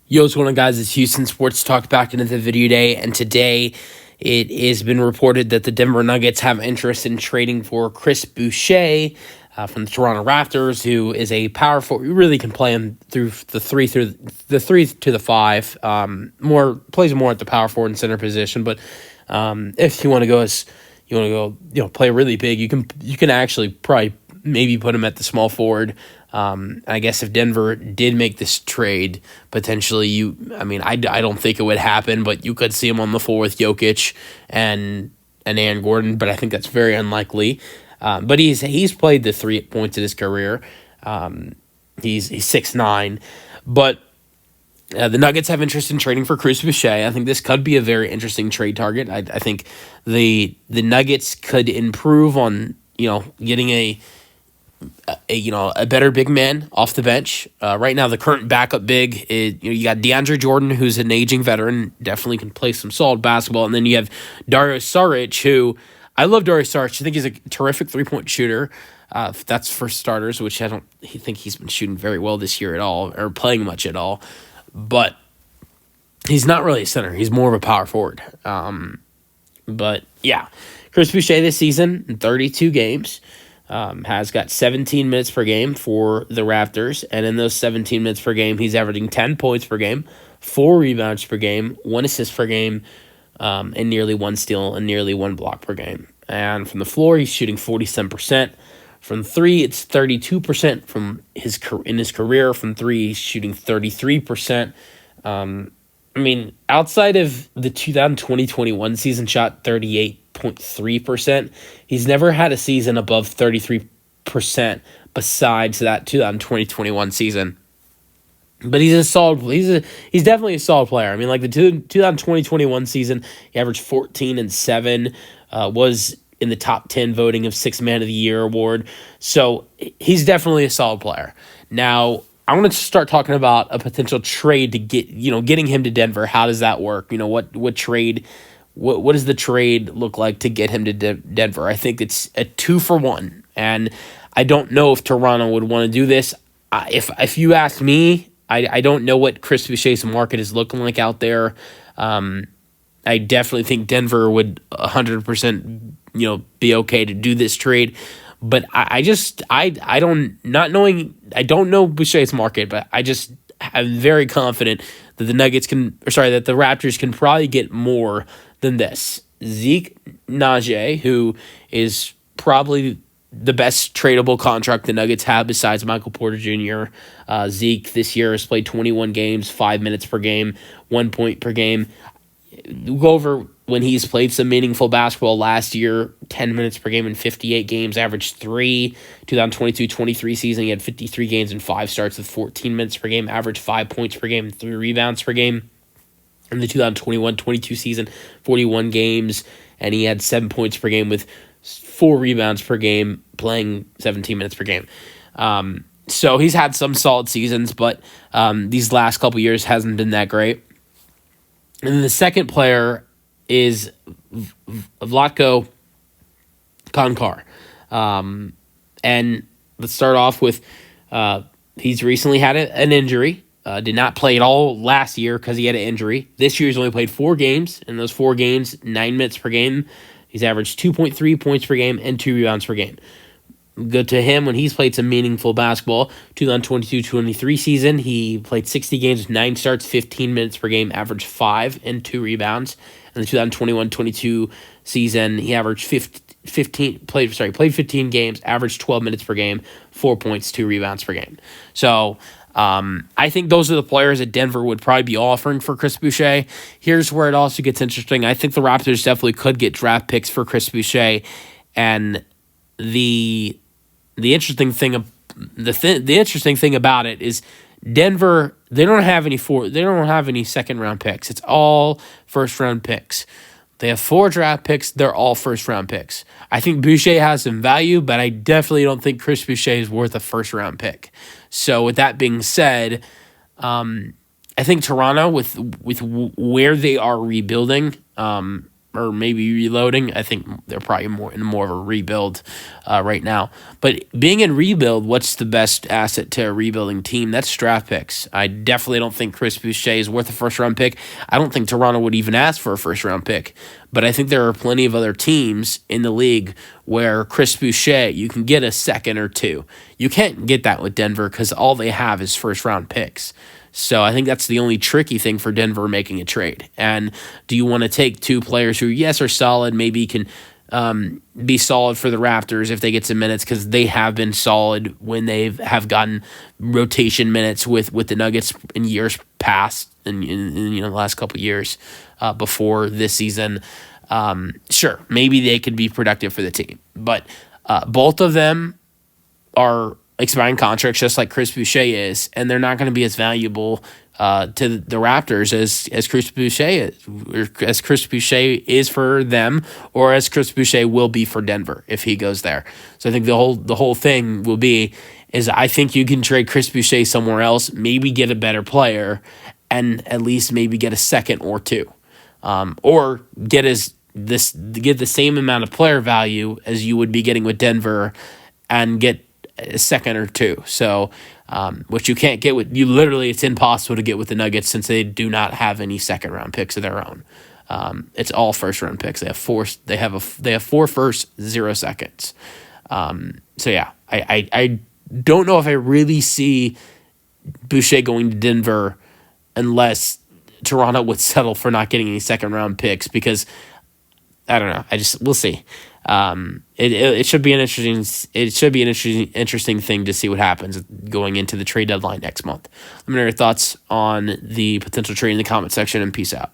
Yo, what's going on, guys? It's Houston Sports Talk back into the video day, and today it has been reported that the Denver Nuggets have interest in trading for Chris Boucher from the Toronto Raptors, who is a power forward. You really can play him through the three to the five. Plays more at the power forward and center position, but if you want to go play really big, you can actually probably maybe put him at the small forward. I guess if Denver did make this trade, potentially I don't think it would happen, but you could see him on the floor with Jokic and Aaron Gordon, but I think that's very unlikely. But he's played the 3 points of his career. He's 6'9", but the Nuggets have interest in trading for Chris Boucher. I think this could be a very interesting trade target. I think the Nuggets could improve on getting a better big man off the bench. Right now, the current backup big is you got DeAndre Jordan, who's an aging veteran, definitely can play some solid basketball, and then you have Dario Saric, who I love. Dario Saric, I think he's a terrific 3-point shooter. That's for starters, which I don't think he's been shooting very well this year at all, or playing much at all. But he's not really a center; he's more of a power forward. But yeah, Chris Boucher this season in 32 games. Has got 17 minutes per game for the Raptors, and in those 17 minutes per game, he's averaging 10 points per game, 4 rebounds per game, 1 assist per game, and nearly 1 steal and nearly 1 block per game. And from the floor, he's shooting 47%. From 3, it's 32% in his career. From 3, he's shooting 33%. Outside of the 2020-21 season, shot 38.3%. He's never had a season above 33% besides that 2020-21 season. But he's definitely a solid player. Like the 2020-21 season, he averaged 14 and 7, was in the top 10 voting of 6th Man of the Year award. So he's definitely a solid player. Now, I want to start talking about a potential trade to getting him to Denver. How does that work? What trade? What does the trade look like to get him to Denver? I think it's a 2-for-1, and I don't know if Toronto would want to do this. If you ask me, I don't know what Chris Boucher's market is looking like out there. I definitely think Denver would 100% be okay to do this trade. But I don't know Boucher's market, but I'm very confident that the Raptors can probably get more than this. Zeke Nnaji, who is probably the best tradable contract the Nuggets have besides Michael Porter Jr. Zeke this year has played 21 games, 5 minutes per game, 1 point per game. Go over when he's played some meaningful basketball last year, 10 minutes per game in 58 games, averaged 3. 2022-23 season, he had 53 games and 5 starts with 14 minutes per game, averaged 5 points per game and 3 rebounds per game. In the 2021-22 season, 41 games, and he had 7 points per game with 4 rebounds per game, playing 17 minutes per game. So he's had some solid seasons, but these last couple years hasn't been that great. And then the second player is Vlatko Konkar. And let's start off with he's recently had an injury. Did not play at all last year because he had an injury. This year he's only played 4 games. In those 4 games, 9 minutes per game. He's averaged 2.3 points per game and 2 rebounds per game. Good to him when he's played some meaningful basketball. 2022-23 season, he played 60 games with 9 starts, 15 minutes per game, averaged 5 and 2 rebounds. In the 2021-22 season, he averaged played 15 games, averaged 12 minutes per game, 4 points, 2 rebounds per game. So I think those are the players that Denver would probably be offering for Chris Boucher. Here's where it also gets interesting. I think the Raptors definitely could get draft picks for Chris Boucher, and the interesting thing about it is Denver, they don't have any second round picks. It's all first round picks. They have 4 draft picks. They're all first round picks. I think Boucher has some value, but I definitely don't think Chris Boucher is worth a first round pick. So with that being said, I think Toronto with where they are rebuilding, or maybe reloading. I think they're probably more of a rebuild right now. But being in rebuild, what's the best asset to a rebuilding team? That's draft picks. I definitely don't think Chris Boucher is worth a first-round pick. I don't think Toronto would even ask for a first-round pick. But I think there are plenty of other teams in the league where Chris Boucher, you can get a second or two. You can't get that with Denver because all they have is first-round picks. So I think that's the only tricky thing for Denver making a trade. And do you want to take two players who, yes, are solid, maybe can be solid for the Raptors if they get some minutes, because they have been solid when they have gotten rotation minutes with the Nuggets in years past, in the last couple of years before this season. Sure, maybe they could be productive for the team, but both of them are expiring contracts just like Chris Boucher is, and they're not going to be as valuable to the Raptors as Chris Boucher is, or as Chris Boucher is for them, or as Chris Boucher will be for Denver if he goes there. So I think the whole thing will be is I think you can trade Chris Boucher somewhere else, maybe get a better player, and at least maybe get a second or two, or get the same amount of player value as you would be getting with Denver, and get a second or two. So, which you can't get with, it's impossible to get with the Nuggets since they do not have any second round picks of their own. It's all first round picks. They have four first, 0 seconds. So yeah, I don't know if I really see Boucher going to Denver unless Toronto would settle for not getting any second round picks, because I don't know. We'll see. It should be an interesting thing to see what happens going into the trade deadline next month. Let me know your thoughts on the potential trade in the comment section, and peace out.